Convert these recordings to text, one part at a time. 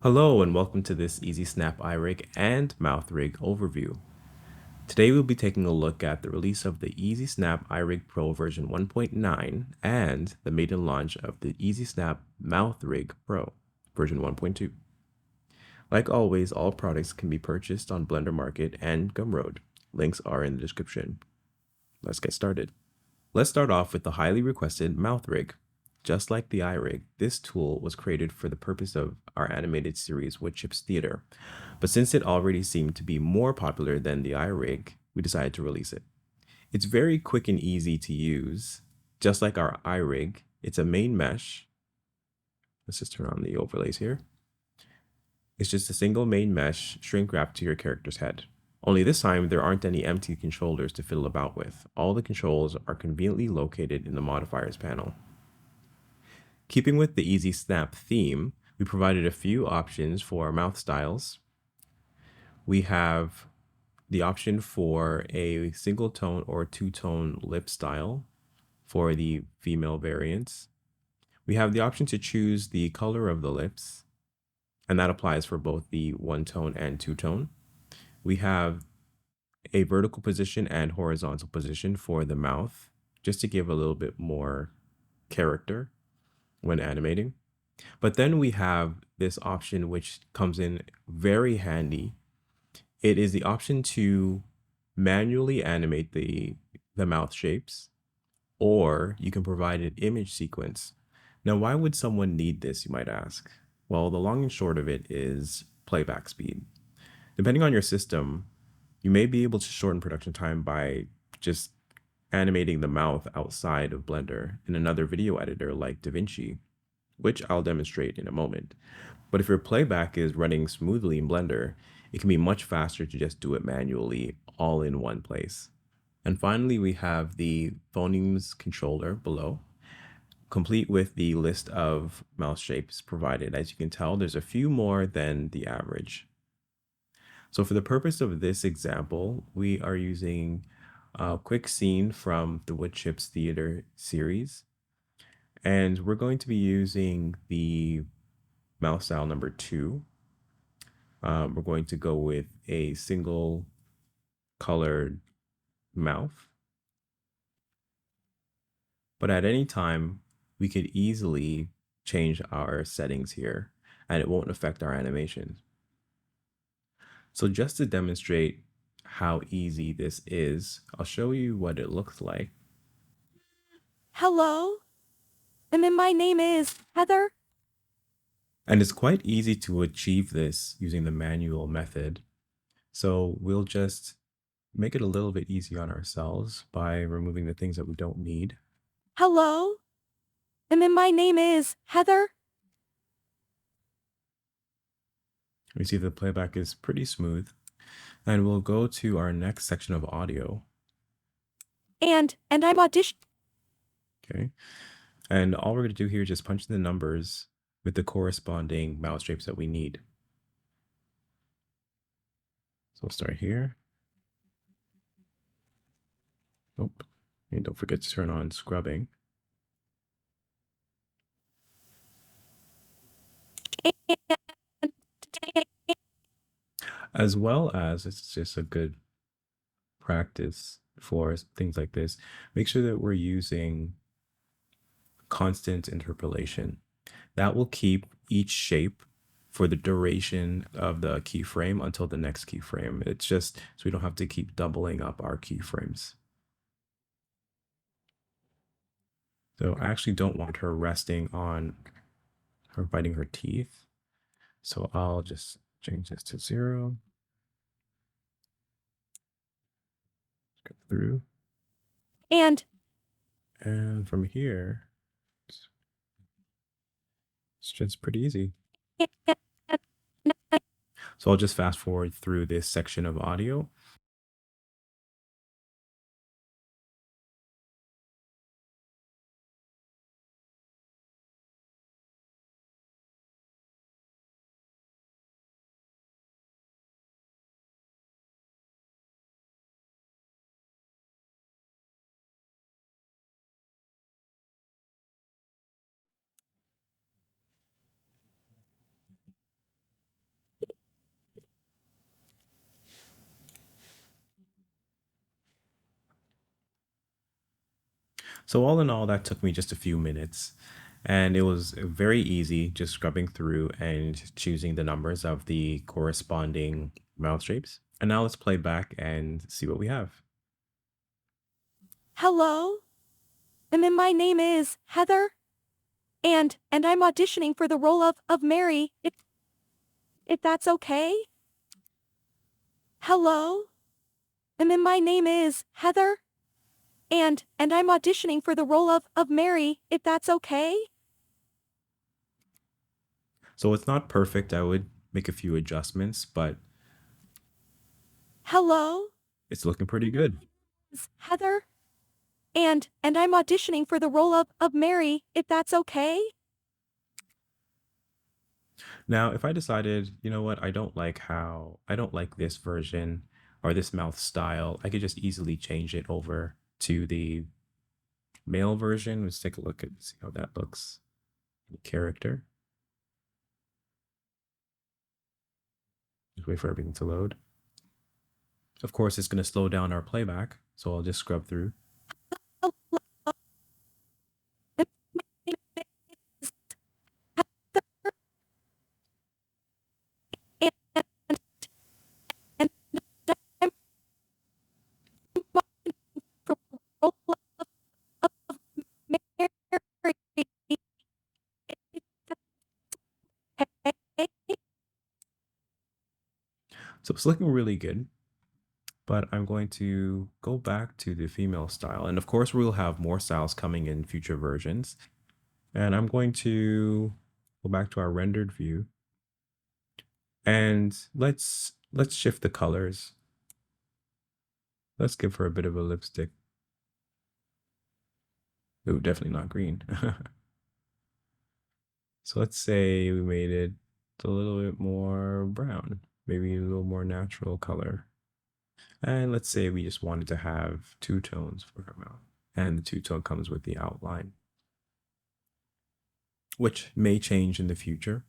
Hello and welcome to this EasySnap iRig and Mouth Rig Overview. Today we'll be taking a look at the release of the EasySnap iRig Pro version 1.9 and the maiden launch of the EasySnap Mouth Rig Pro version 1.2. Like always, all products can be purchased on Blender Market and Gumroad. Links are in the description. Let's get started. Let's start off with the highly requested Mouth Rig. Just like the iRig, this tool was created for the purpose of our animated series Wood Chips Theater, but since it already seemed to be more popular than the iRig, we decided to release it. It's very quick and easy to use. Just like our iRig, it's a main mesh. Let's just turn on the overlays here. It's just a single main mesh shrink wrapped to your character's head. Only this time, there aren't any empty controllers to fiddle about with. All the controls are conveniently located in the modifiers panel. Keeping with the EasySnap theme, we provided a few options for mouth styles. We have the option for a single tone or two-tone lip style for the female variants. We have the option to choose the color of the lips, and that applies for both the one-tone and two-tone. We have a vertical position and horizontal position for the mouth, just to give a little bit more character when animating. But then we have this option which comes in very handy. It is the option to manually animate the mouth shapes, or you can provide an image sequence. Now, why would someone need this, you might ask? Well, the long and short of it is playback speed. Depending on your system, you may be able to shorten production time by just animating the mouth outside of Blender in another video editor like DaVinci, which I'll demonstrate in a moment. But if your playback is running smoothly in Blender, it can be much faster to just do it manually all in one place. And finally, we have the phonemes controller below, complete with the list of mouth shapes provided. As you can tell, there's a few more than the average. So for the purpose of this example, we are using a quick scene from the Wood Chips Theater series. And we're going to be using the mouth style number 2. We're going to go with a single colored mouth. But at any time, we could easily change our settings here, and it won't affect our animation. So just to demonstrate how easy this is, I'll show you what it looks like. Hello, and my name is Heather. And it's quite easy to achieve this using the manual method. So we'll just make it a little bit easier on ourselves by removing the things that we don't need. Hello, and my name is Heather. We see the playback is pretty smooth. And we'll go to our next section of audio. And I'm audition. Okay. And all we're going to do here is just punch in the numbers with the corresponding mouse shapes that we need. So we'll start here. Nope. And don't forget to turn on scrubbing. As well as, it's just a good practice for things like this. Make sure that we're using constant interpolation. That will keep each shape for the duration of the keyframe until the next keyframe. It's just so we don't have to keep doubling up our keyframes. So I actually don't want her resting on her biting her teeth. So I'll just change this to 0. Go through. And from here, it's just pretty easy. So I'll just fast forward through this section of audio. So all in all, that took me just a few minutes. And it was very easy just scrubbing through and choosing the numbers of the corresponding mouth shapes. And now let's play back and see what we have. Hello? And then my name is Heather. And I'm auditioning for the role of Mary, if that's okay? Hello? And then my name is Heather. And I'm auditioning for the role of Mary, if that's okay? So it's not perfect. I would make a few adjustments, but Hello? it's looking pretty good. Is Heather? And I'm auditioning for the role of Mary, if that's okay? Now, if I decided, you know what, I don't like this version or this mouth style, I could just easily change it over to the male version. Let's take a look and see how that looks. Character. Just wait for everything to load. Of course, it's going to slow down our playback, so I'll just scrub through. So it's looking really good, but I'm going to go back to the female style. And of course, we'll have more styles coming in future versions. And I'm going to go back to our rendered view. And let's shift the colors. Let's give her a bit of a lipstick. Ooh, definitely not green. So let's say we made it a little bit more brown, maybe a little more natural color. And let's say we just wanted to have two tones for her mouth. And the two tone comes with the outline, which may change in the future.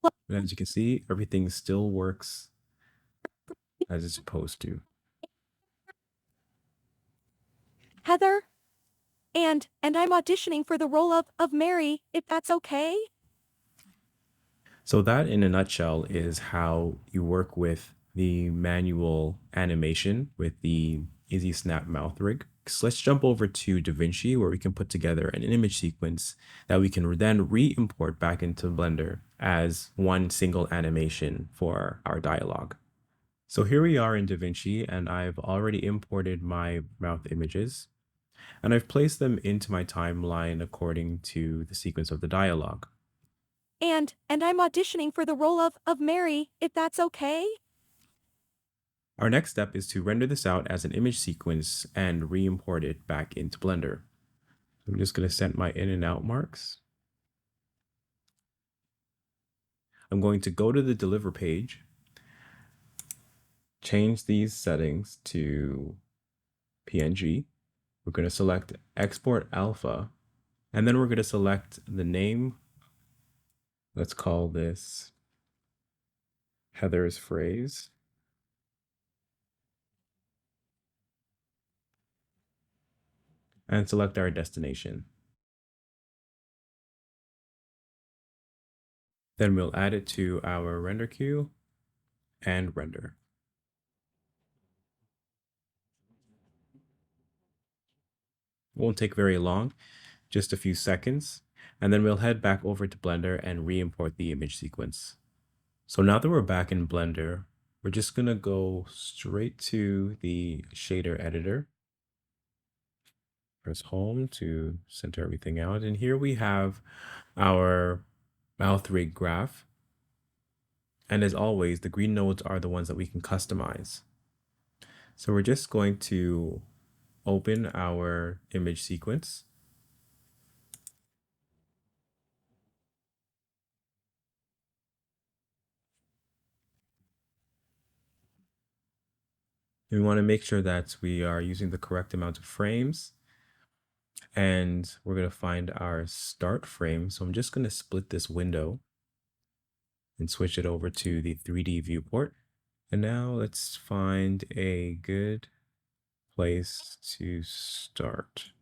But as you can see, everything still works as it's supposed to. Heather? And I'm auditioning for the role of Mary, if that's okay? So that in a nutshell is how you work with the manual animation with the EasySnap Mouth Rig. So let's jump over to DaVinci where we can put together an image sequence that we can then re-import back into Blender as one single animation for our dialogue. So here we are in DaVinci and I've already imported my mouth images and I've placed them into my timeline according to the sequence of the dialogue. And I'm auditioning for the role of Mary, if that's okay? Our next step is to render this out as an image sequence and re-import it back into Blender. I'm just going to set my in and out marks. I'm going to go to the deliver page, change these settings to PNG. We're going to select export alpha, and then we're going to select the name. Let's call this Heather's phrase. And select our destination. Then we'll add it to our render queue and render. Won't take very long, just a few seconds, and then we'll head back over to Blender and re-import the image sequence. So now that we're back in Blender, we're just gonna go straight to the shader editor. Press home to center everything out. And here we have our mouth rig graph. And as always, the green nodes are the ones that we can customize. So we're just going to open our image sequence. We want to make sure that we are using the correct amount of frames. And we're going to find our start frame. So I'm just going to split this window and switch it over to the 3D viewport. And now let's find a good place to start.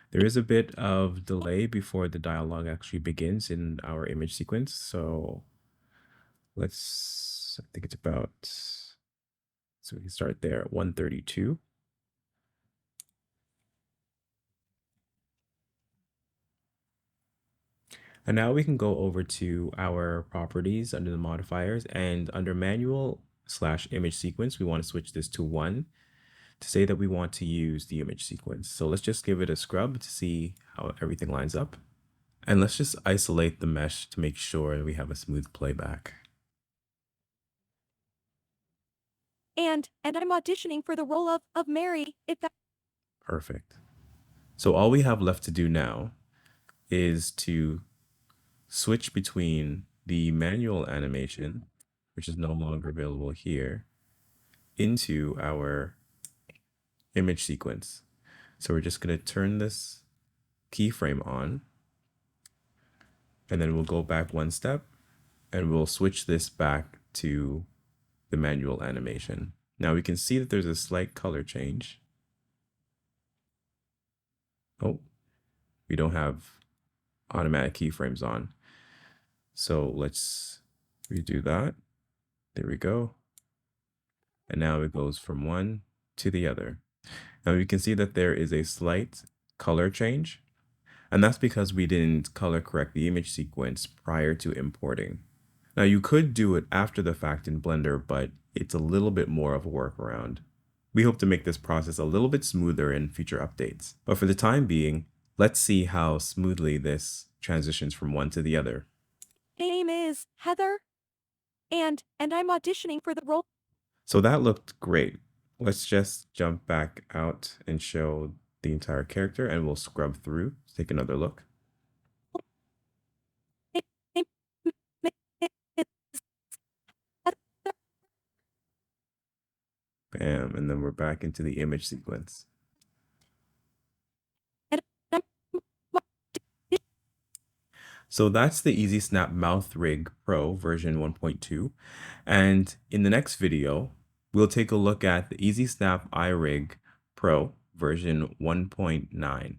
There is a bit of delay before the dialogue actually begins in our image sequence. So I think it's about, so we can start there at 132. And now we can go over to our properties under the modifiers, and under manual/image sequence, we want to switch this to 1 to say that we want to use the image sequence. So let's just give it a scrub to see how everything lines up. And let's just isolate the mesh to make sure we have a smooth playback. And I'm auditioning for the role of Mary, if that. Perfect. So all we have left to do now is to switch between the manual animation, which is no longer available here, into our image sequence. So we're just going to turn this keyframe on, and then we'll go back one step and we'll switch this back to the manual animation. Now we can see that there's a slight color change. Oh, we don't have automatic keyframes on. So let's redo that. There we go. And now it goes from one to the other. Now you can see that there is a slight color change, and that's because we didn't color correct the image sequence prior to importing. Now you could do it after the fact in Blender, but it's a little bit more of a workaround. We hope to make this process a little bit smoother in future updates. But for the time being, let's see how smoothly this transitions from one to the other. My name is Heather, and I'm auditioning for the role. So that looked great. Let's just jump back out and show the entire character, and we'll scrub through to take another look. Bam, and then we're back into the image sequence. So that's the EasySnap Mouth Rig Pro version 1.2. And in the next video, we'll take a look at the EasySnap iRig Pro version 1.9.